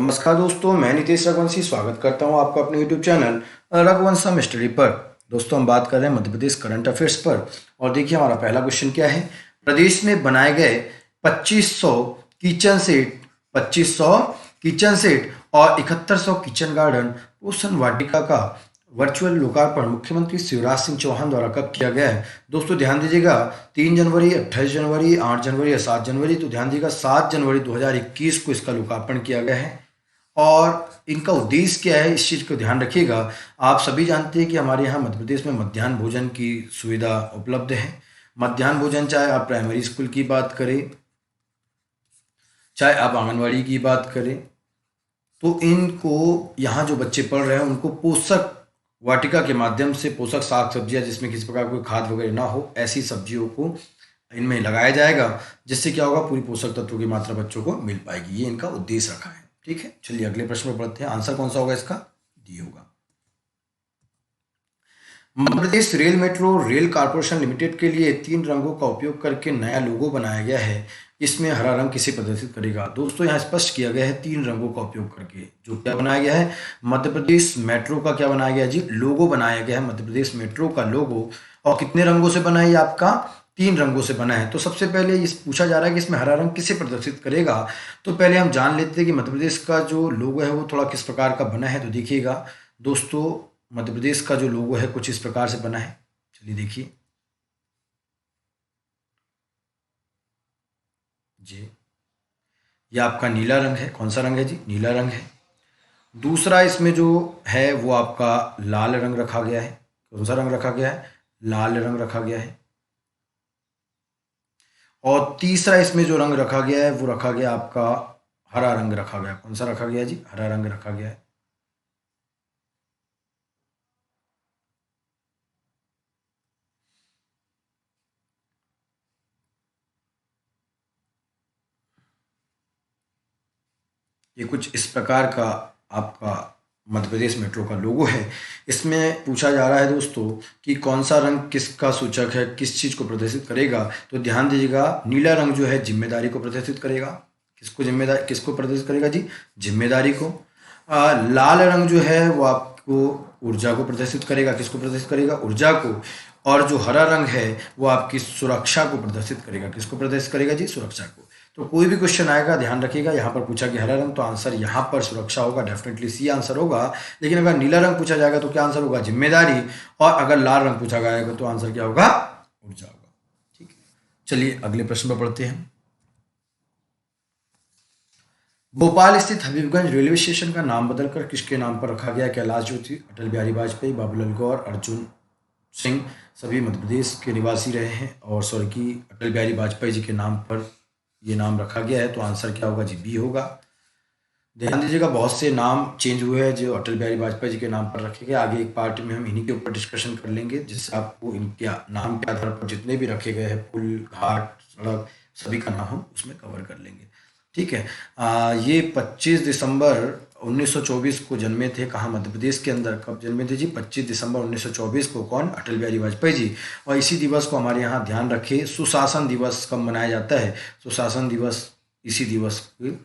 नमस्कार दोस्तों, मैं नितेश रघुवंशी स्वागत करता हूं आपका अपने YouTube चैनल रघुवंशम स्टडी पर। दोस्तों हम बात कर रहे हैं मध्य प्रदेश करंट अफेयर्स पर। और देखिए हमारा पहला क्वेश्चन क्या है। प्रदेश में बनाए गए 2500 किचन सेट और 7100 किचन गार्डन पोषण वाटिका का वर्चुअल लोकार्पण मुख्यमंत्री शिवराज सिंह चौहान द्वारा कब किया गया है। दोस्तों ध्यान दीजिएगा, 3 जनवरी, 28 जनवरी, 8 जनवरी या 7 जनवरी। तो ध्यान दीजिएगा 7 जनवरी 2021 को इसका लोकार्पण किया गया है। और इनका उद्देश्य क्या है, इस चीज़ को ध्यान रखिएगा। आप सभी जानते हैं कि हमारे यहाँ मध्य प्रदेश में मध्याह्न भोजन की सुविधा उपलब्ध है। मध्याह्न भोजन चाहे आप प्राइमरी स्कूल की बात करें, चाहे आप आंगनवाड़ी की बात करें, तो इनको यहाँ जो बच्चे पढ़ रहे हैं उनको पोषक वाटिका के माध्यम से पोषक साग सब्जियाँ जिसमें किसी प्रकार कोई खाद वगैरह ना हो, ऐसी सब्जियों को इनमें लगाया जाएगा, जिससे क्या होगा, पूरी पोषक तत्वों की मात्रा बच्चों को मिल पाएगी। ये इनका उद्देश्य रखा है। ठीक है, चलिए अगले प्रश्न पर पढ़ते हैं। आंसर कौन सा होगा इसका, डी होगा। Madhya Pradesh rail metro rail corporation limited के लिए 3 रंगों का उपयोग करके नया लोगो बनाया गया है। इसमें हरा रंग किसे प्रदर्शित करेगा। दोस्तों यहाँ स्पष्ट किया गया है 3 रंगों का उपयोग करके जो क्या बनाया गया है, मध्य प्रदेश मेट्रो का क्या बनाया गया जी, लोगो बनाया गया है। मध्य प्रदेश मेट्रो का लोगो और कितने रंगों से बना है, आपका 3 रंगों से बना है। तो सबसे पहले इस पूछा जा रहा है कि इसमें हरा रंग किसे प्रदर्शित करेगा। तो पहले हम जान लेते हैं कि मध्य प्रदेश का जो लोगो है वो थोड़ा किस प्रकार का बना है। तो देखिएगा दोस्तों, मध्य प्रदेश का जो लोगो है कुछ इस प्रकार से बना है। चलिए देखिए जी, ये आपका नीला रंग है। कौन सा रंग है जी, नीला रंग है। दूसरा इसमें जो है वो आपका लाल रंग रखा गया है। कौन सा रंग रखा गया है, लाल रंग रखा गया है। और तीसरा इसमें जो रंग रखा गया है वो रखा गया आपका हरा रंग रखा गया। कौन सा रखा गया जी, हरा रंग रखा गया है। ये कुछ इस प्रकार का आपका मध्य प्रदेश मेट्रो का लोगो है। इसमें पूछा जा रहा है दोस्तों कि कौन सा रंग किसका सूचक है, किस चीज़ को प्रदर्शित करेगा। तो ध्यान दीजिएगा, नीला रंग जो है जिम्मेदारी को प्रदर्शित करेगा। किसको प्रदर्शित करेगा जी, जिम्मेदारी को। लाल रंग जो है वो आपको ऊर्जा को प्रदर्शित करेगा। किसको प्रदर्शित करेगा, ऊर्जा को। और जो हरा रंग है वो आपकी सुरक्षा को प्रदर्शित करेगा। किसको प्रदर्शित करेगा जी, सुरक्षा को। तो कोई भी क्वेश्चन आएगा ध्यान रखिएगा, यहाँ पर पूछा कि हरा रंग, तो आंसर यहाँ पर सुरक्षा होगा, डेफिनेटली सी आंसर होगा। लेकिन अगर नीला रंग पूछा जाएगा तो क्या आंसर होगा, जिम्मेदारी। और अगर लाल रंग पूछा जाएगा तो आंसर क्या होगा, ऊर्जा होगा। ठीक है, चलिए अगले प्रश्न पर पढ़ते हैं। भोपाल स्थित हबीबगंज रेलवे स्टेशन का नाम बदलकर किसके नाम पर रखा गया। कैलाश ज्योति, अटल बिहारी वाजपेयी, बाबूलाल गौर, अर्जुन सिंह सभी मध्य प्रदेश के निवासी रहे हैं और स्वर्गीय अटल बिहारी वाजपेयी जी के नाम पर ये नाम रखा गया है। तो आंसर क्या होगा जी, बी होगा। ध्यान दीजिएगा, बहुत से नाम चेंज हुए हैं जो अटल बिहारी वाजपेयी जी के नाम पर रखे गए। आगे एक पार्ट में हम इन्हीं के ऊपर डिस्कशन कर लेंगे, जिससे आपको इनके नाम के आधार पर जितने भी रखे गए हैं पुल, घाट, सड़क, सभी का नाम हम उसमें कवर कर लेंगे। ठीक है, ये 25 दिसंबर 1924 को जन्मे थे। कहाँ, मध्य प्रदेश के अंदर। कब जन्मे थे जी, 25 दिसंबर 1924 को। कौन, अटल बिहारी वाजपेयी जी। और इसी दिवस को हमारे यहाँ ध्यान रखें, सुशासन दिवस कब मनाया जाता है। सुशासन दिवस इसी दिवस को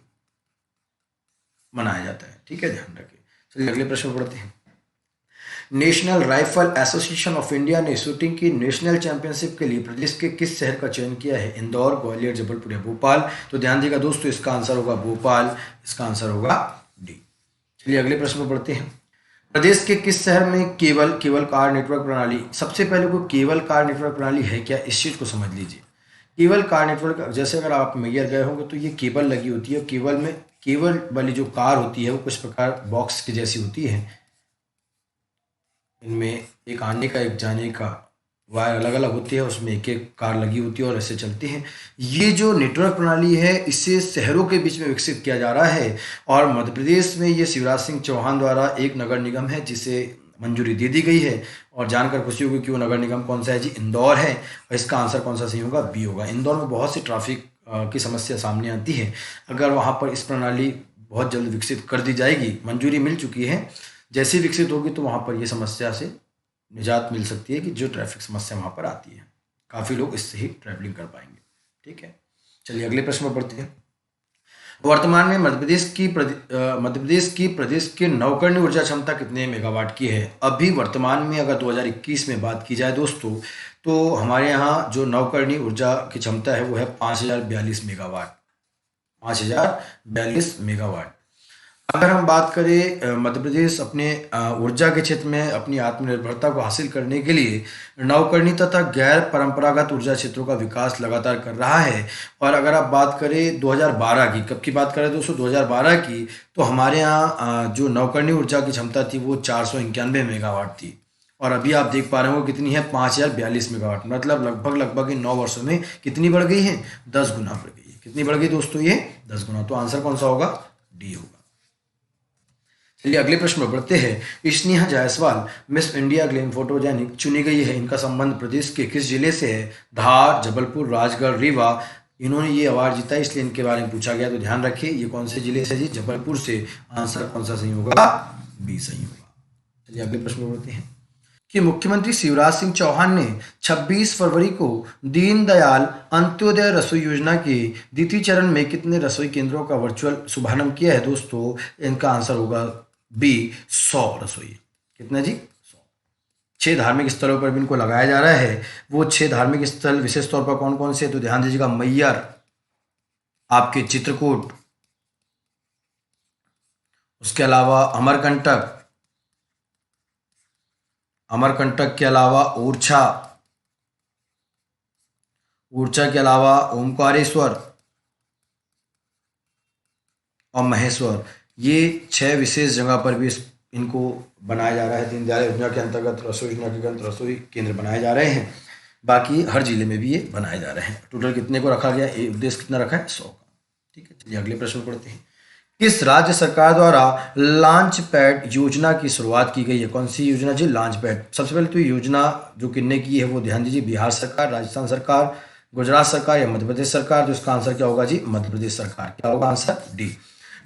मनाया जाता है। ठीक है, ध्यान रखें। चलिए अगले प्रश्न पढ़ते हैं। National rifle association of India ने शूटिंग की नेशनल चैंपियनशिप के लिए प्रदेश के किस शहर का चयन किया है। इंदौर, ग्वालियर, जबलपुर या भोपाल। तो ध्यान दीजिएगा दोस्तों, इसका आंसर होगा भोपाल। इसका आंसर होगा डी। चलिए अगले प्रश्न पर पढ़ते हैं। प्रदेश के किस शहर में केबल कार नेटवर्क प्रणाली। सबसे पहले को केबल कार नेटवर्क प्रणाली है क्या, इस चीज़ को समझ लीजिए। केबल कार नेटवर्क, जैसे अगर आप मैयर गए होंगे तो ये केबल लगी होती है। केबल वाली जो कार होती है वो कुछ प्रकार बॉक्स की जैसी होती है। इनमें एक आने का एक जाने का वायर अलग अलग होती है, उसमें एक एक कार लगी होती है और ऐसे चलती हैं। ये जो नेटवर्क प्रणाली है इसे शहरों के बीच में विकसित किया जा रहा है। और मध्य प्रदेश में ये शिवराज सिंह चौहान द्वारा एक नगर निगम है जिसे मंजूरी दे दी गई है। और जानकर खुशी होगी कि वो नगर निगम कौन सा है जी, इंदौर है। और इसका आंसर कौन सा सही होगा, बी होगा। इंदौर में बहुत सी ट्रैफिक की समस्या सामने आती है। अगर वहाँ पर इस प्रणाली बहुत जल्द विकसित कर दी जाएगी, मंजूरी मिल चुकी है, जैसी विकसित होगी तो वहाँ पर ये समस्या से निजात मिल सकती है कि जो ट्रैफिक समस्या वहाँ पर आती है, काफ़ी लोग इससे ही ट्रैवलिंग कर पाएंगे। ठीक है, चलिए अगले प्रश्न पर पढ़ते हैं। वर्तमान में मध्य प्रदेश की प्रदेश की नवकरणीय ऊर्जा क्षमता कितने मेगावाट की है? अभी वर्तमान में अगर 2021 में बात की जाए दोस्तों, तो हमारे यहाँ जो नवकरणीय ऊर्जा की क्षमता है वो है 5042 मेगावाट। 5042 मेगावाट। अगर हम बात करें मध्य प्रदेश अपने ऊर्जा के क्षेत्र में अपनी आत्मनिर्भरता को हासिल करने के लिए नवकरणीय तथा गैर परंपरागत ऊर्जा क्षेत्रों का विकास लगातार कर रहा है। और अगर आप बात करें 2012 की, कब की बात करें दोस्तों, 2012 की, तो हमारे यहाँ जो नवकरणीय ऊर्जा की क्षमता थी वो 491 मेगावाट थी। और अभी आप देख पा रहे हो कितनी है, 5042 मेगावाट। मतलब लगभग इन 9 वर्षों में कितनी बढ़ गई है, 10 गुना बढ़ गई है। कितनी बढ़ गई दोस्तों, ये 10 गुना। तो आंसर कौन सा होगा, डी होगा। चलिए अगले प्रश्न में बढ़ते हैं। Sneha Jaiswal miss India glam photogenic चुनी गई है। इनका संबंध प्रदेश के किस जिले से है? धार, जबलपुर, राजगढ़, रीवा। इन्होंने ये अवार्ड जीता इसलिए इनके बारे में पूछा गया। तो ध्यान रखिए ये कौन से जिले से जी, जबलपुर से। आंसर कौन सा सही होगा, बी सही होगा। चलिए अगले प्रश्न में बढ़ते हैं कि मुख्यमंत्री शिवराज सिंह चौहान ने 26 फरवरी को दीनदयाल अंत्योदय रसोई योजना के द्वितीय चरण में कितने रसोई केंद्रों का वर्चुअल शुभारंभ किया है दोस्तों? इनका आंसर होगा बी 100 रसोई। कितना जी, 100। 6 धार्मिक स्थलों पर भी इनको लगाया जा रहा है। वो 6 धार्मिक स्थल विशेष तौर पर कौन कौन से? तो ध्यान दीजिएगा, मैयर, आपके चित्रकूट, उसके अलावा अमरकंटक, अमरकंटक के अलावा ओरछा, ओरछा के अलावा ओमकारेश्वर और महेश्वर। ये 6 विशेष जगह पर भी इनको बनाया जा रहा है। दीनदयाल योजना के अंतर्गत रसोई योजना के अंतर्गत रसोई केंद्र बनाए जा रहे हैं। बाकी हर जिले में भी ये बनाए जा रहे हैं। टोटल कितने को रखा गया, ये उद्देश्य कितना रखा है, 100 का। ठीक है, चलिए अगले प्रश्न पढ़ते हैं। किस राज्य सरकार द्वारा लॉन्च पैड योजना की शुरुआत की गई है? कौन सी योजना जी, लॉन्च पैड। सबसे पहले तो योजना जो किन्ने की है वो ध्यान दीजिए, बिहार सरकार, राजस्थान सरकार, गुजरात सरकार या मध्य प्रदेश सरकार। तो इसका आंसर क्या होगा जी, मध्य प्रदेश सरकार। क्या होगा आंसर, डी।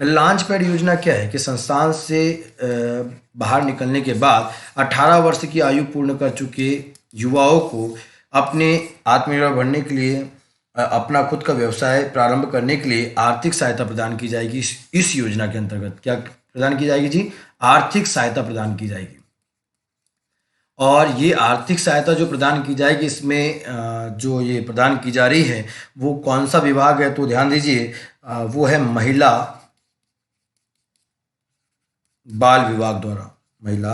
लॉन्च पैड योजना क्या है कि संस्थान से बाहर निकलने के बाद 18 वर्ष की आयु पूर्ण कर चुके युवाओं को अपने आत्मनिर्भर बनने के लिए अपना खुद का व्यवसाय प्रारंभ करने के लिए आर्थिक सहायता प्रदान की जाएगी। इस योजना के अंतर्गत क्या प्रदान की जाएगी जी, आर्थिक सहायता प्रदान की जाएगी। और ये आर्थिक सहायता जो प्रदान की जाएगी, इसमें जो ये प्रदान की जा रही है वो कौन सा विभाग है? तो ध्यान दीजिए, वो है महिला बाल विभाग द्वारा, महिला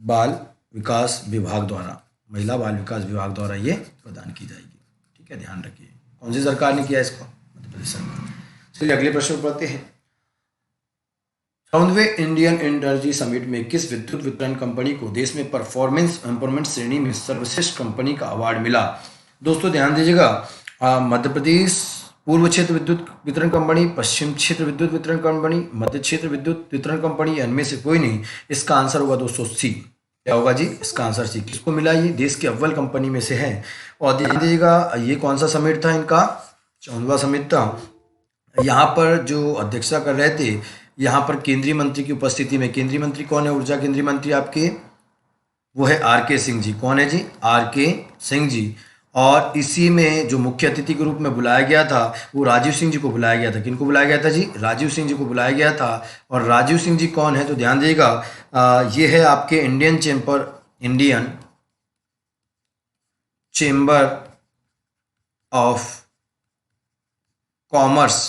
बाल विकास विभाग द्वारा, महिला बाल विकास विभाग द्वारा ये प्रदान की जाएगी। ठीक है, ध्यान रखिए। कौन सी सरकार ने किया इसको? मध्य प्रदेश सरकार। चलिए अगले प्रश्न पढ़ते हैं। 14वें इंडियन एनर्जी समिट में किस विद्युत वितरण कंपनी को देश में परफॉर्मेंस इंप्रूवमेंट श्रेणी में सर्वश्रेष्ठ कंपनी का अवार्ड मिला? दोस्तों ध्यान दीजिएगा, मध्य प्रदेश पूर्व क्षेत्र विद्युत वितरण कंपनी, पश्चिम क्षेत्र विद्युत वितरण कंपनी, मध्य क्षेत्र विद्युत वितरण कंपनी, इनमें से कोई नहीं। इसका आंसर होगा दोस्तों सी। क्या होगा जी, इसका आंसर सी। किसको मिला? ये देश की अव्वल कंपनी में से है। और ध्यान दीजिएगा, ये कौन सा समिट था इनका? 14वां समिट था। यहाँ पर जो अध्यक्षता कर रहे थे, यहाँ पर केंद्रीय मंत्री की उपस्थिति में, केंद्रीय मंत्री कौन है? ऊर्जा केंद्रीय मंत्री आपके वो है आर के सिंह जी। कौन है जी? आर के सिंह जी। और इसी में जो मुख्य अतिथि के रूप में बुलाया गया था वो राजीव सिंह जी को बुलाया गया था। किनको बुलाया गया था जी? राजीव सिंह जी को बुलाया गया था। और राजीव सिंह जी कौन है? तो ध्यान दीजिएगा, ये है आपके इंडियन चेंबर ऑफ कॉमर्स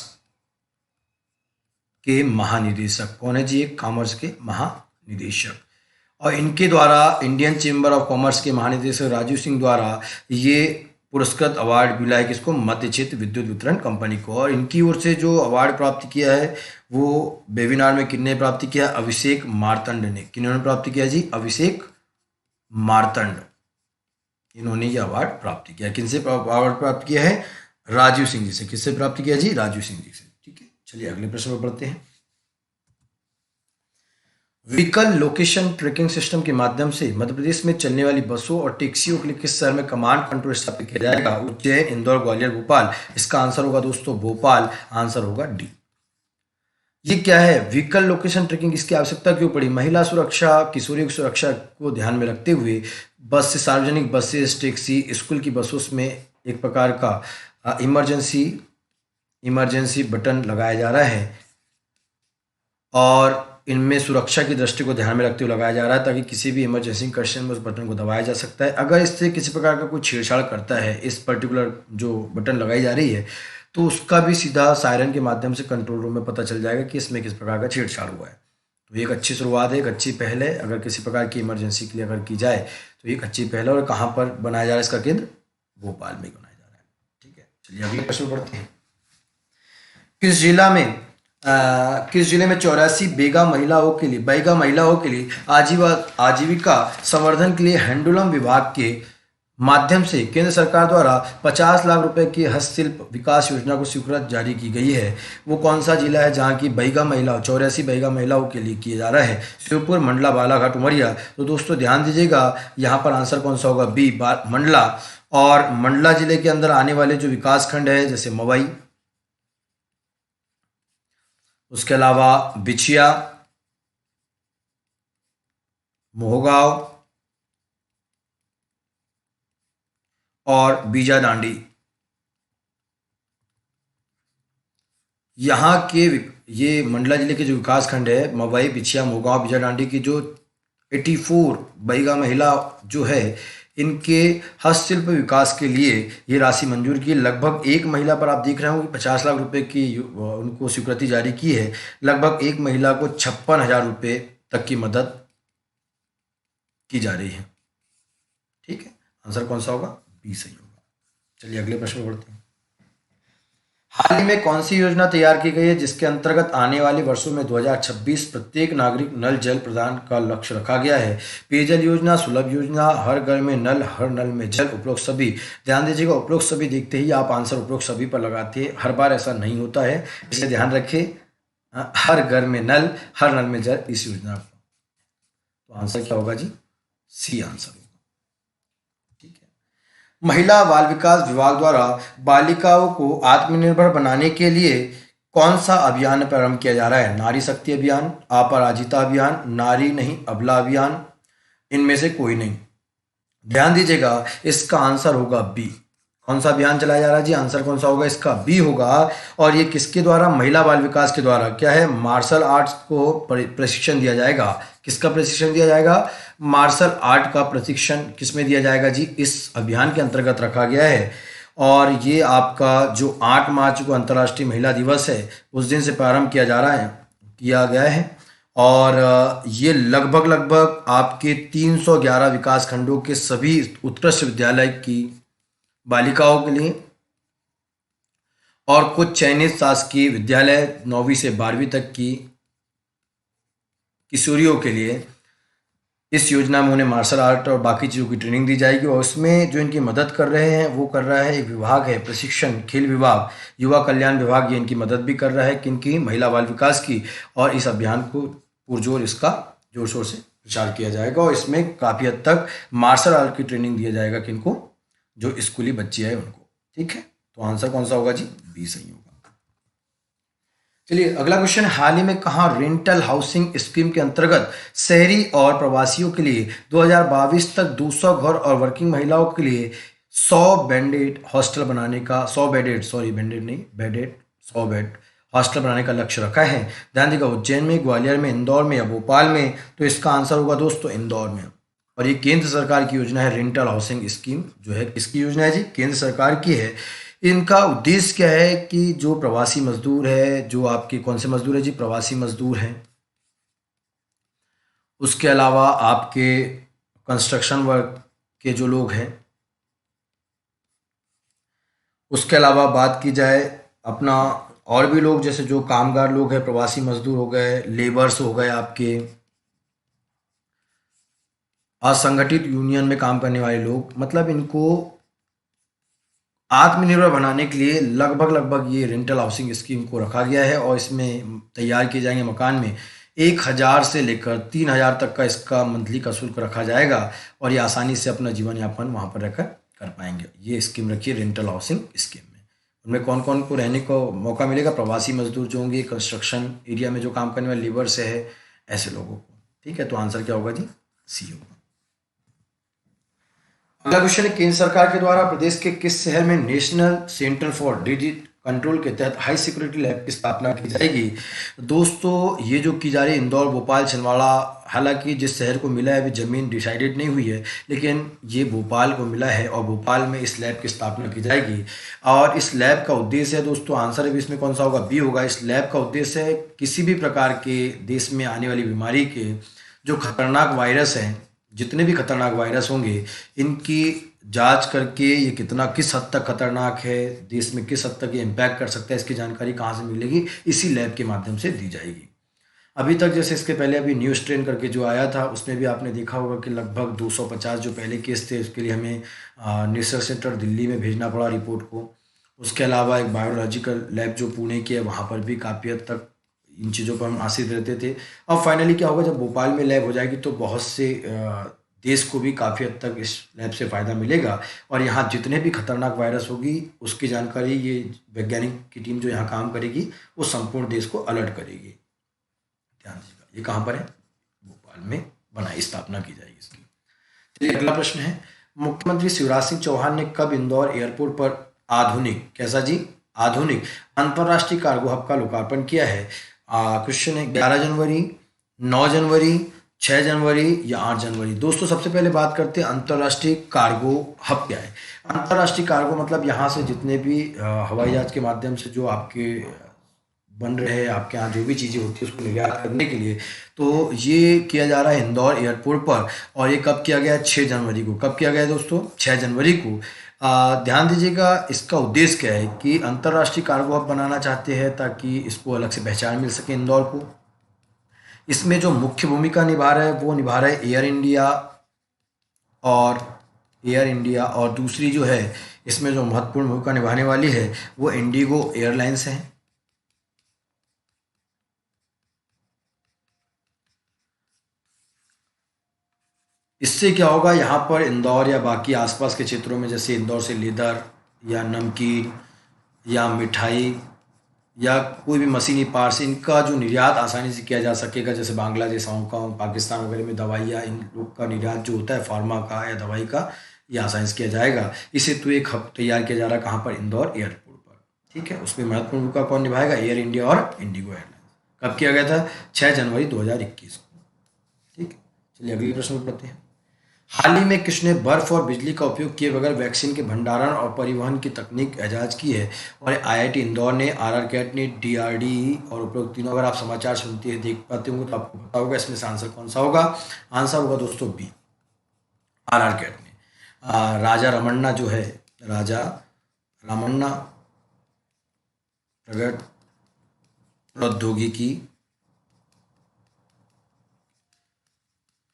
के महानिदेशक। कौन है जी? एक कॉमर्स के महानिदेशक। और इनके द्वारा, इंडियन चेंबर ऑफ कॉमर्स के महानिदेशक राजीव सिंह द्वारा ये पुरस्कृत अवार्ड मिला है किसको? मध्य क्षेत्र विद्युत वितरण कंपनी को। और इनकी ओर से जो अवार्ड प्राप्त किया है वो वेबिनार में किन्ने प्राप्त किया? अभिषेक मार्तंड ने। किन्होंने प्राप्त किया जी? अभिषेक मार्तंड, इन्होंने ये अवार्ड प्राप्त किया। किनसे अवार्ड प्राप्त किया है? राजीव सिंह जी से। किससे प्राप्त किया जी? राजीव सिंह जी से। ठीक है, चलिए अगले प्रश्न पर बढ़ते हैं। व्हीकल लोकेशन ट्रैकिंग सिस्टम के माध्यम से मध्य प्रदेश में चलने वाली बसों और टैक्सियों के लिए किस शहर में कमांड कंट्रोल स्थापित किया जाएगा? उज्जैन, इंदौर, ग्वालियर, भोपाल। इसका आंसर होगा दोस्तों भोपाल। आंसर होगा डी। ये क्या है? व्हीकल लोकेशन ट्रैकिंग, इसकी आवश्यकता क्यों पड़ी? महिला सुरक्षा, किशोरियों की सुरक्षा को ध्यान में रखते हुए बस से, सार्वजनिक बसेस, टैक्सी, स्कूल की बसों में एक प्रकार का इमरजेंसी बटन लगाया जा रहा है और इनमें सुरक्षा की दृष्टि को ध्यान में रखते हुए लगाया जा रहा है ताकि किसी भी इमरजेंसी कंडीशन में उस बटन को दबाया जा सकता है। अगर इससे किसी प्रकार का कोई छेड़छाड़ करता है इस पर्टिकुलर जो बटन लगाई जा रही है तो उसका भी सीधा सायरन के माध्यम से कंट्रोल रूम में पता चल जाएगा कि इसमें किस प्रकार का छेड़छाड़ हुआ है। तो एक अच्छी शुरुआत है, एक अच्छी पहल है। अगर किसी प्रकार की इमरजेंसी के लिए अगर की जाए तो एक अच्छी पहल है। और कहाँ पर बनाया जा रहा है इसका केंद्र? भोपाल में बनाया जा रहा है। ठीक है, चलिए अगले प्रश्न पढ़ते हैं। किस जिले में 84 बैगा महिलाओं के लिए आजीविका संवर्धन के लिए हैंडलूम विभाग के माध्यम से केंद्र सरकार द्वारा 50 लाख रुपए की हस्तशिल्प विकास योजना को स्वीकृत जारी की गई है? वो कौन सा जिला है जहाँ की 84 बैगा महिलाओं के लिए किया जा रहा है? श्योपुर, मंडला, बालाघाट, उमरिया। तो दोस्तों ध्यान दीजिएगा, यहाँ पर आंसर कौन सा होगा? बी, मंडला। और मंडला जिले के अंदर आने वाले जो विकास खंड है जैसे मवई, उसके अलावा बिछिया, मोहगांव और बीजाडांडी, यहाँ के ये मंडला जिले के जो विकास खंड है मवई, बिछिया, मोहगांव, बीजाडांडी की जो 84 बैगा महिला जो है इनके हस्तशिल्प विकास के लिए ये राशि मंजूर की। लगभग एक महिला पर आप देख रहे हो कि 50 लाख रुपए की उनको स्वीकृति जारी की है। लगभग एक महिला को 56,000 रुपये तक की मदद की जा रही है। ठीक है, आंसर कौन सा होगा? बी सही होगा। चलिए अगले प्रश्न में बढ़ते हैं। हाल ही में कौन सी योजना तैयार की गई है जिसके अंतर्गत आने वाले वर्षों में 2026 प्रत्येक नागरिक नल जल प्रदान का लक्ष्य रखा गया है? पेयजल योजना, सुलभ योजना, हर घर में नल, हर नल में जल, उपरोक्त सभी। ध्यान दीजिएगा, उपरोक्त सभी देखते ही आप आंसर उपरोक्त सभी पर लगाते हैं। हर बार ऐसा नहीं होता है, इसे ध्यान रखिए। हर घर में नल, हर नल में जल, इस योजना को। तो आंसर क्या होगा जी? सी आंसर होगा। ठीक है, महिला बाल विकास विभाग द्वारा बालिकाओं को आत्मनिर्भर बनाने के लिए कौन सा अभियान प्रारंभ किया जा रहा है? नारी शक्ति अभियान, अपराजिता अभियान, नारी नहीं अबला अभियान, इनमें से कोई नहीं। ध्यान दीजिएगा, इसका आंसर होगा बी। कौन सा अभियान चलाया जा रहा है जी? आंसर कौन सा होगा? इसका बी होगा। और ये किसके द्वारा? महिला बाल विकास के द्वारा। क्या है? मार्शल आर्ट्स को प्रशिक्षण दिया जाएगा। किसका प्रशिक्षण दिया जाएगा? मार्शल आर्ट का प्रशिक्षण किसमें दिया जाएगा जी? इस अभियान के अंतर्गत रखा गया है। और ये आपका जो 8 मार्च को अंतर्राष्ट्रीय महिला दिवस है उस दिन से प्रारंभ किया गया है। और ये लगभग आपके 311 विकास खंडों के सभी उत्कृष्ट विद्यालय की बालिकाओं के लिए और कुछ चयनित शासकीय विद्यालय 9वीं से 12वीं तक की किशोरियों के लिए इस योजना में उन्हें मार्शल आर्ट और बाकी चीज़ों की ट्रेनिंग दी जाएगी। और उसमें जो इनकी मदद कर रहे हैं वो कर रहा है एक विभाग है प्रशिक्षण खेल विभाग, युवा कल्याण विभाग। ये इनकी मदद भी कर रहा है किनकी? महिला बाल विकास की। और इस अभियान को पुरजोर इसका जोर शोर से प्रचार किया जाएगा और इसमें काफ़ी हद तक मार्शल आर्ट की ट्रेनिंग दिया जाएगा किनको? जो स्कूली बच्ची है उनको। ठीक है, तो आंसर कौन सा होगा जी? बी सही होगा। चलिए अगला क्वेश्चन। हाल ही में कहाँ रेंटल हाउसिंग स्कीम के अंतर्गत शहरी और प्रवासियों के लिए 2022 तक 200 घर और वर्किंग महिलाओं के लिए 100 बेडेड हॉस्टल बनाने का 100 बेड हॉस्टल बनाने का लक्ष्य रखा है? ध्यान देगा, उज्जैन में, ग्वालियर में, इंदौर में या भोपाल में? तो इसका आंसर होगा दोस्तों इंदौर में। और ये केंद्र सरकार की योजना है। रेंटल हाउसिंग स्कीम जो है किसकी योजना है जी? केंद्र सरकार की है। इनका उद्देश्य क्या है कि जो प्रवासी मजदूर है, जो आपके कौन से मजदूर है जी? प्रवासी मजदूर हैं। उसके अलावा आपके कंस्ट्रक्शन वर्क के जो लोग हैं, उसके अलावा बात की जाए अपना और भी लोग जैसे जो कामगार लोग हैं, प्रवासी मजदूर हो गए, लेबर्स हो गए, आपके असंगठित यूनियन में काम करने वाले लोग, मतलब इनको आत्मनिर्भर बनाने के लिए लगभग ये रेंटल हाउसिंग स्कीम को रखा गया है। और इसमें तैयार किए जाएंगे मकान में 1000 से लेकर 3000 तक का इसका मंथली का शुल्क रखा जाएगा और ये आसानी से अपना जीवन यापन वहाँ पर रहकर कर पाएंगे। ये स्कीम रखी है रेंटल हाउसिंग स्कीम में। उनमें कौन कौन को रहने को मौका मिलेगा? प्रवासी मजदूर जो होंगे, कंस्ट्रक्शन एरिया में जो काम करने वाले लेबर से है, ऐसे लोगों को। ठीक है, तो आंसर क्या होगा जी? सी होगा। अगला क्वेश्चन है, केंद्र सरकार के द्वारा प्रदेश के किस शहर में नेशनल सेंटर फॉर कंट्रोल के तहत हाई सिक्योरिटी लैब की स्थापना की जाएगी। दोस्तों ये जो की जा रही है इंदौर, भोपाल, छिंदवाड़ा, हालांकि जिस शहर को मिला है अभी ज़मीन डिसाइडेड नहीं हुई है, लेकिन ये भोपाल को मिला है और भोपाल में इस लैब की स्थापना की जाएगी। और इस लैब का उद्देश्य है दोस्तों, आंसर भी इसमें कौन सा होगा, बी होगा। इस लैब का उद्देश्य है किसी भी प्रकार के देश में आने वाली बीमारी के जो खतरनाक वायरस हैं, जितने भी खतरनाक वायरस होंगे, इनकी जांच करके ये कितना किस हद तक खतरनाक है, देश में किस हद तक ये इम्पैक्ट कर सकता है, इसकी जानकारी कहाँ से मिलेगी, इसी लैब के माध्यम से दी जाएगी। अभी तक जैसे इसके पहले अभी न्यू स्ट्रेन करके जो आया था, उसमें भी आपने देखा होगा कि लगभग 250 जो पहले केस थे, उसके लिए हमें रिसर्च सेंटर दिल्ली में भेजना पड़ा रिपोर्ट को। उसके अलावा एक बायोलॉजिकल लैब जो पुणे की है, वहाँ पर भी काफ़ी हद तक इन चीज़ों पर हम आश्रित रहते थे। अब फाइनली क्या होगा, जब भोपाल में लैब हो जाएगी तो बहुत से देश को भी काफ़ी हद तक इस लैब से फ़ायदा मिलेगा और यहाँ जितने भी खतरनाक वायरस होगी उसकी जानकारी ये वैज्ञानिक की टीम जो यहाँ काम करेगी वो संपूर्ण देश को अलर्ट करेगी। ध्यान दीजिएगा, ये कहाँ पर है, भोपाल में बनाई, स्थापना की जाएगी इसकी। चलिए अगला प्रश्न है, मुख्यमंत्री शिवराज सिंह चौहान ने कब इंदौर एयरपोर्ट पर आधुनिक, कैसा जी, आधुनिक अंतर्राष्ट्रीय कार्गो हब का लोकार्पण किया है? क्वेश्चन है 11 जनवरी, 9 जनवरी, 6 जनवरी या 8 जनवरी। दोस्तों सबसे पहले बात करते हैं अंतर्राष्ट्रीय कार्गो हब क्या है। अंतर्राष्ट्रीय कार्गो मतलब यहाँ से जितने भी हवाई जहाज के माध्यम से जो आपके बन रहे हैं, आपके यहाँ जो भी चीज़ें होती है उसको निर्यात करने के लिए, तो ये किया जा रहा है इंदौर एयरपोर्ट पर। और ये कब किया गया है, 6 जनवरी को। कब किया गया है दोस्तों, 6 जनवरी को। ध्यान दीजिएगा, इसका उद्देश्य क्या है कि अंतर्राष्ट्रीय कार्गो हब बनाना चाहते हैं ताकि इसको अलग से पहचान मिल सके इंदौर को। इसमें जो मुख्य भूमिका निभा रहा है वो निभा रहा है एयर इंडिया, और दूसरी जो है इसमें जो महत्वपूर्ण भूमिका निभाने वाली है वो इंडिगो एयरलाइंस है। इससे क्या होगा, यहाँ पर इंदौर या बाकी आसपास के क्षेत्रों में, जैसे इंदौर से लेदर या नमकीन या मिठाई या कोई भी मशीनी पार्ट्स, इनका जो निर्यात आसानी से किया जा सकेगा। जैसे बांग्लादेश, हांगकांग, पाकिस्तान वगैरह में दवाइयाँ, इन लोग का निर्यात जो होता है फार्मा का या दवाई का, ये आसानी से किया जाएगा। इस हेतु एक हब तैयार किया जा रहा है, कहाँ पर, इंदौर एयरपोर्ट पर। ठीक है, उसमें महत्वपूर्ण भूमिका कौन निभाएगा, एयर इंडिया और इंडिगो एयरलाइंस। कब किया गया था, 6 जनवरी 2021 को। ठीक है, चलिए अगले प्रश्न पर बढ़ते हैं। हाल ही में किसने बर्फ और बिजली का उपयोग किए बगैर वैक्सीन के भंडारण और परिवहन की तकनीक इजाज की है? और आईआईटी इंदौर ने, आरआर कैट ने, डीआरडीई और उपरोक्त तीनों। अगर आप समाचार सुनते हैं, देख पाते होंगे तो आपको पता होगा इसमें से आंसर कौन सा होगा। आंसर होगा दोस्तों बी, आरआर कैट ने। राजा रमन्ना जो है, राजा रमन्ना प्रगत प्रौद्योगिकी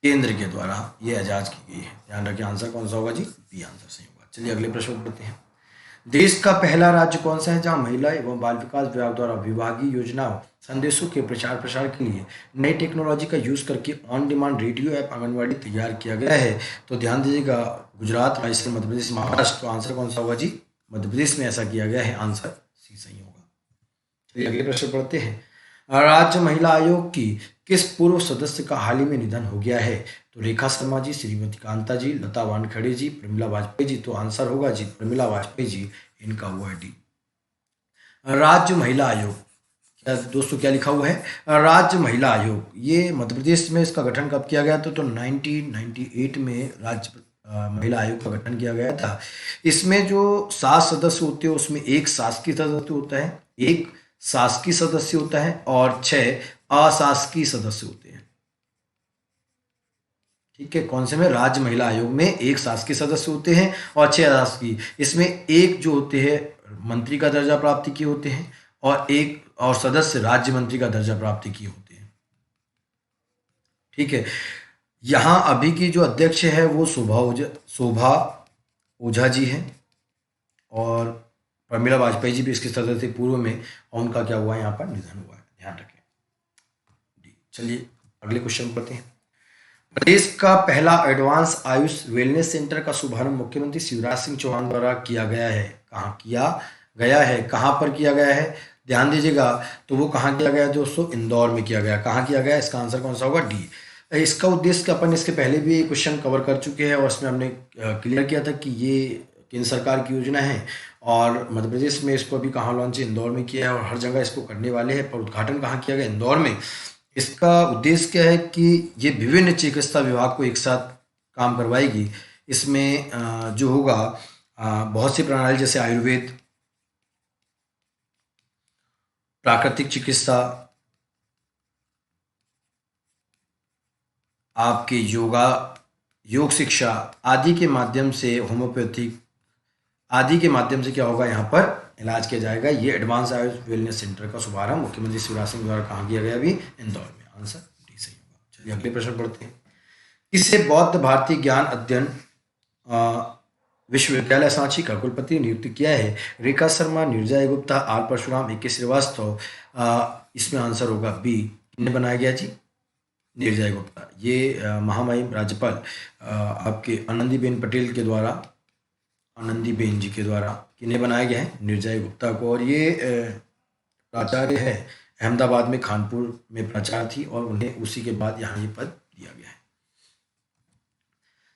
केंद्र के द्वारा ये एजाज की गई है। ध्यान रखिए, आंसर कौन सा होगा जी, बी आंसर सही होगा। चलिए अगले प्रश्न पर बढ़ते हैं। देश का पहला राज्य कौन सा है जहां महिला एवं बाल विकास विभाग द्वारा विभागीय योजनाओं, संदेशों के प्रचार प्रसार के लिए नई टेक्नोलॉजी का यूज करके on demand radio app anganwadi तैयार किया गया है? तो ध्यान दीजिएगा, गुजरात, राजस्थान, मध्य प्रदेश, महाराष्ट्र। तो आंसर कौन सा होगा जी, मध्य प्रदेश में ऐसा किया गया है। आंसर सी सही होगा। चलिए अगले प्रश्न पढ़ते हैं। राज्य महिला आयोग की किस पूर्व सदस्य का हाल ही में निधन हो गया है? तो रेखा शर्मा जी, श्रीमती कांता जी, लता वानखेड़े जी, प्रमिला वाजपेयी जी। तो आंसर होगा जी प्रमिला वाजपेयी जी, इनका हुआ है डी। राज्य महिला आयोग, क्या दोस्तों क्या लिखा हुआ है, राज्य महिला आयोग, ये मध्य प्रदेश में इसका गठन कब किया गया था? तो 1998 में राज्य महिला आयोग का गठन किया गया था। इसमें जो 7 सदस्य होते हैं उसमें एक शासकीय सदस्य होता है, एक शासकीय सदस्य होता है और 6 अशासकीय सदस्य होते हैं। ठीक है, कौन से में, राज्य महिला आयोग में एक शासकीय सदस्य होते हैं और 6 अशासकीय। इसमें एक जो होते हैं मंत्री का दर्जा प्राप्त किए होते हैं और एक और सदस्य राज्य मंत्री का दर्जा प्राप्त किए होते हैं। ठीक है, यहाँ अभी की जो अध्यक्ष है वो शोभा ओझा जी हैं और प्रमिला वाजपेयी जी भी इसके सदस्य थे पूर्व में, और उनका क्या हुआ, यहाँ पर निधन हुआ है। ध्यान रखें। चलिए अगले क्वेश्चन पढ़ते हैं। प्रदेश का पहला एडवांस आयुष वेलनेस सेंटर का शुभारंभ मुख्यमंत्री शिवराज सिंह चौहान द्वारा किया गया है। कहाँ किया गया है, कहाँ पर किया गया है? ध्यान दीजिएगा, तो वो कहाँ किया गया दोस्तों, इंदौर में किया गया। कहाँ किया गया, इसका आंसर कौन सा होगा, डी। इसका उद्देश्य अपन इसके पहले भी क्वेश्चन कवर कर चुके हैं और इसमें हमने क्लियर किया था कि ये केंद्र सरकार की योजना है और मध्य प्रदेश में इसको अभी कहाँ लॉन्च है, इंदौर में किया है और हर जगह इसको करने वाले हैं। पर उद्घाटन कहाँ किया गया, इंदौर में। इसका उद्देश्य क्या है कि ये विभिन्न चिकित्सा विभाग को एक साथ काम करवाएगी। इसमें जो होगा बहुत सी प्रणाली जैसे आयुर्वेद, प्राकृतिक चिकित्सा, आपके योग शिक्षा आदि के माध्यम से, होम्योपैथिक आदि के माध्यम से क्या होगा, यहाँ पर इलाज किया जाएगा। ये एडवांस आयुष वेलनेस सेंटर का शुभारंभ मुख्यमंत्री शिवराज सिंह द्वारा कहाँ किया गया, अभी इंदौर में। आंसर डी सही होगा। चलिए अगले प्रश्न पढ़ते हैं। किसे बौद्ध भारतीय ज्ञान अध्ययन विश्वविद्यालय सांची का कुलपति नियुक्त किया है? Rekha Sharma, Neerja Gupta, are Parshuram, A K. श्रीवास्तव। इसमें आंसर होगा बी। किन्हें बनाया गया जी? नीरजा गुप्ता। ये महामहिम राज्यपाल आपके आनंदीबेन पटेल के द्वारा, आनंदीबेन जी के द्वारा किन्हें बनाया गया है? नीरजा गुप्ता को। और ये प्राचार्य है, अहमदाबाद में खानपुर में प्राचार्य थी और उन्हें उसी के बाद यहाँ ये पद दिया गया है।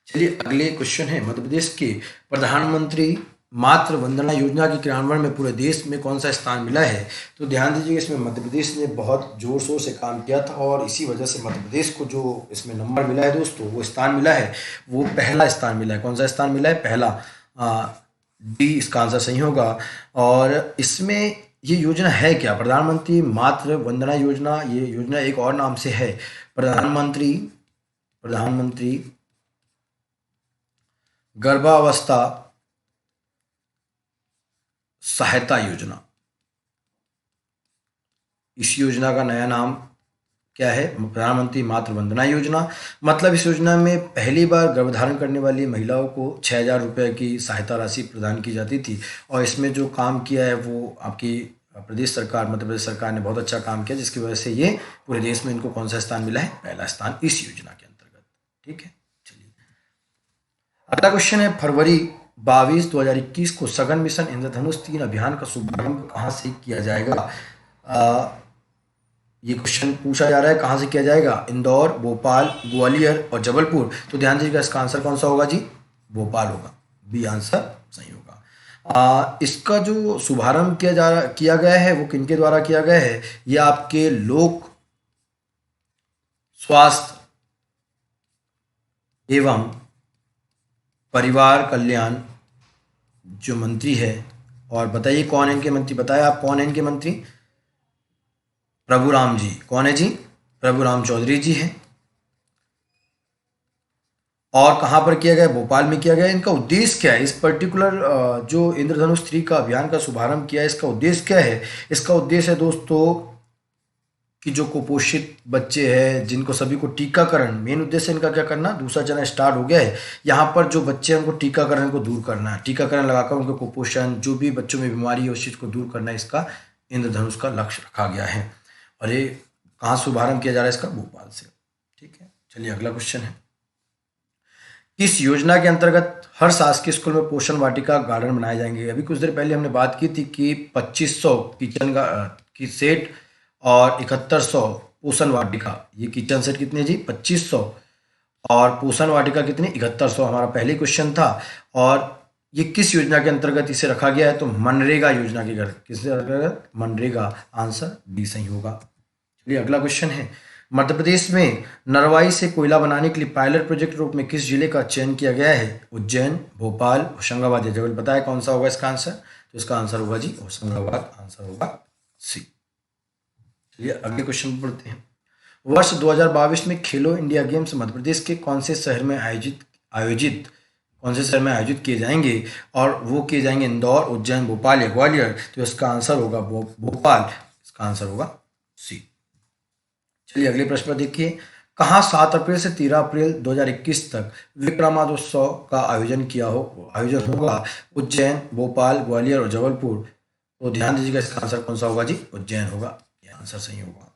चलिए अगले क्वेश्चन है, मध्य प्रदेश के प्रधानमंत्री मातृ वंदना योजना के क्रियान्वयन में पूरे देश में कौन सा स्थान मिला है? तो ध्यान दीजिएगा, इसमें मध्य प्रदेश ने बहुत जोर शोर से काम किया था और इसी वजह से मध्य प्रदेश को जो इसमें नंबर मिला है दोस्तों, वो स्थान मिला है, वो पहला स्थान मिला है। कौन सा स्थान मिला है? पहला। डी इसका आंसर सही होगा। और इसमें ये योजना है क्या? प्रधानमंत्री मातृ वंदना योजना। ये योजना एक और नाम से है प्रधानमंत्री गर्भावस्था सहायता योजना। इस योजना का नया नाम क्या है? प्रधानमंत्री मातृ वंदना योजना। मतलब इस योजना में पहली बार गर्भधारण करने वाली महिलाओं को 6,000 रुपये की सहायता राशि प्रदान की जाती थी। और इसमें जो काम किया है वो आपकी प्रदेश सरकार, मध्य प्रदेश सरकार ने बहुत अच्छा काम किया, जिसकी वजह से ये पूरे देश में इनको कौन सा स्थान मिला है? पहला स्थान इस योजना के अंतर्गत। ठीक है, चलिए अगला क्वेश्चन है, फरवरी 22, 2021 को सघन मिशन इंद्रधनुष 3 अभियान का शुभारंभ कहाँ से किया जाएगा? ये क्वेश्चन पूछा जा रहा है कहाँ से किया जाएगा? इंदौर, भोपाल, ग्वालियर और जबलपुर। तो ध्यान दीजिएगा, इसका आंसर कौन सा होगा जी? भोपाल होगा। बी आंसर सही होगा। इसका जो शुभारंभ किया गया है वो किनके द्वारा किया गया है? ये आपके लोक स्वास्थ्य एवं परिवार कल्याण जो मंत्री है, और बताइए कौन है इनके मंत्री? बताएं आप कौन है इनके मंत्री? प्रभुराम जी। कौन है जी? प्रभुराम चौधरी जी हैं। और कहाँ पर किया गया? भोपाल में किया गया। इनका उद्देश्य क्या है? इस पर्टिकुलर जो इंद्रधनुष 3 का अभियान का शुभारंभ किया है, इसका उद्देश्य क्या है? इसका उद्देश्य है दोस्तों कि जो कुपोषित बच्चे हैं, जिनको सभी को टीकाकरण, मेन उद्देश्य इनका क्या करना? दूसरा चरण स्टार्ट हो गया है। यहाँ पर जो बच्चे हैं उनको टीकाकरण को दूर करना है, टीकाकरण लगाकर उनको कुपोषण, जो भी बच्चों में बीमारी है उस चीज़ को दूर करना है, इसका इंद्रधनुष का लक्ष्य रखा गया है। और ये कहाँ शुभारंभ किया जा रहा है इसका? भोपाल से। ठीक है, चलिए अगला क्वेश्चन है, किस योजना के अंतर्गत हर शासकीय स्कूल में पोषण वाटिका गार्डन बनाए जाएंगे? अभी कुछ देर पहले हमने बात की थी कि 2500 किचन की सेट और 7100 पोषण वाटिका। ये किचन सेट कितने जी? 2500 और पोषण वाटिका कितनी? 7100। हमारा पहले क्वेश्चन था। और ये किस योजना के अंतर्गत इसे रखा गया है? तो मनरेगा योजना के अंतर्गत। किसके अंतर्गत? मनरेगा। आंसर बी सही होगा। चलिए अगला क्वेश्चन है, मध्य प्रदेश में नरवाई से कोयला बनाने के लिए पायलट प्रोजेक्ट रूप में किस जिले का चयन किया गया है? उज्जैन, भोपाल, होशंगाबाद या जबल। बताया कौन सा होगा इसका आंसर? तो इसका आंसर होगा जी होशंगाबाद। आंसर होगा सी। चलिए अगले क्वेश्चन पर पढ़ते हैं, वर्ष 2022 में खेलो इंडिया गेम्स मध्य प्रदेश के कौन से शहर में आयोजित किए जाएंगे? और वो किए जाएंगे इंदौर, उज्जैन, भोपाल या ग्वालियर। तो इसका आंसर होगा भोपाल। इसका आंसर होगा सी। चलिए अगले प्रश्न पर देखिए, कहाँ 7 अप्रैल से 13 अप्रैल 2021 तक विक्रमादोत्सव का आयोजन होगा? उज्जैन, भोपाल, ग्वालियर और जबलपुर। तो ध्यान दीजिएगा, इसका आंसर कौन सा होगा जी? उज्जैन होगा। यह आंसर सही होगा।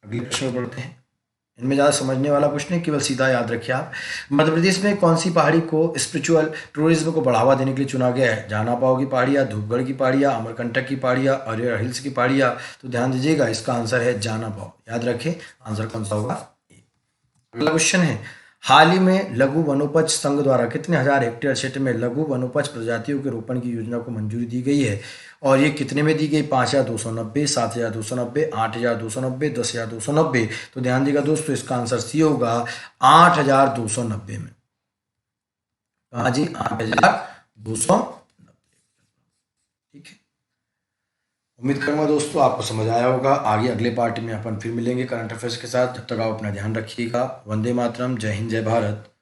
अगले प्रश्न पर पढ़ते हैं, इनमें ज़्यादा समझने वाला कुछ नहीं, केवल सीधा याद रखिए आप। मध्य प्रदेश में कौन सी पहाड़ी को स्पिरिचुअल टूरिज्म को बढ़ावा देने के लिए चुना गया है? जानापाव की पहाड़ियाँ, धूपगढ़ की पहाड़ियाँ, अमरकंटक की पहाड़ियाँ, अरियर हिल्स की पहाड़ियाँ। तो ध्यान दीजिएगा, इसका आंसर है जानापाव। याद रखें, आंसर कौन सा होगा? अगला क्वेश्चन है, हाल ही में लघु वनोपज संघ द्वारा कितने हजार हेक्टेयर क्षेत्र में लघु वनोपज प्रजातियों के रोपण की योजना को मंजूरी दी गई है? और ये कितने में दी गई? 5,290, 7,290, 8,290, 10,290। तो ध्यान देगा दोस्तों, इसका आंसर सी होगा 8,290 में। हाँ जी, 8,290। ठीक है, उम्मीद करूंगा दोस्तों आपको समझ आया होगा। आगे अगले पार्टी में अपन फिर मिलेंगे करंट अफेयर्स के साथ। जब तक आप अपना ध्यान रखिएगा। वंदे मातरम, जय हिंद, जय भारत।